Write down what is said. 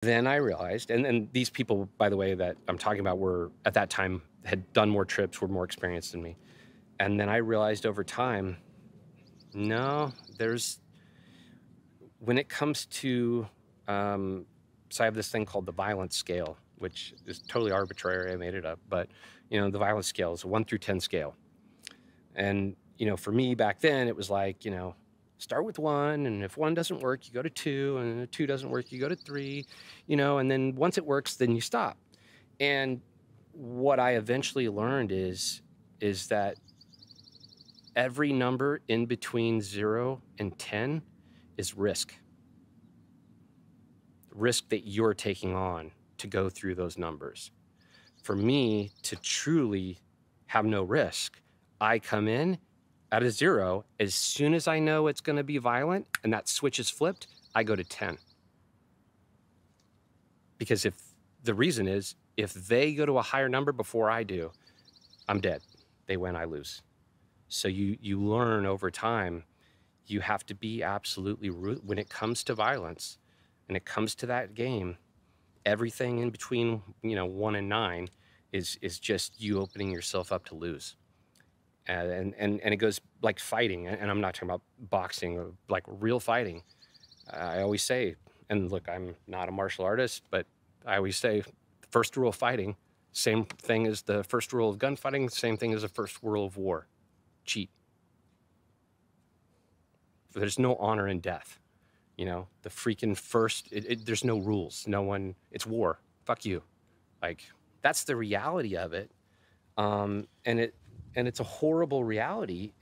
Then I realized, and these people, by the way, that I'm talking about were at that time had done more trips, were more experienced than me. And then I realized over time, no, when it comes to, so I have this thing called the violence scale, which is totally arbitrary. I made it up, but the violence scale is a 1 through 10 scale. And, for me back then, it was like, start with 1. And if 1 doesn't work, you go to 2. And if 2 doesn't work, you go to 3, and then once it works, then you stop. And what I eventually learned is that every number in between 0 and 10 is risk that you're taking on to go through those numbers. For me to truly have no risk, I come in at a 0. As soon as I know it's going to be violent and that switch is flipped, I go to 10. Because the reason is, if they go to a higher number before I do, I'm dead. They win, I lose. So you learn over time, you have to be absolutely when it comes to violence and it comes to that game, everything in between 1 and 9 is just you opening yourself up to lose. And it goes like fighting, and I'm not talking about boxing or like real fighting. I always say, and look, I'm not a martial artist, but I always say the first rule of fighting, same thing as the first rule of gunfighting, same thing as the first rule of war: cheat. There's no honor in death. The freaking first, there's no rules. No one, it's war. Fuck you. Like, that's the reality of it. And it's a horrible reality.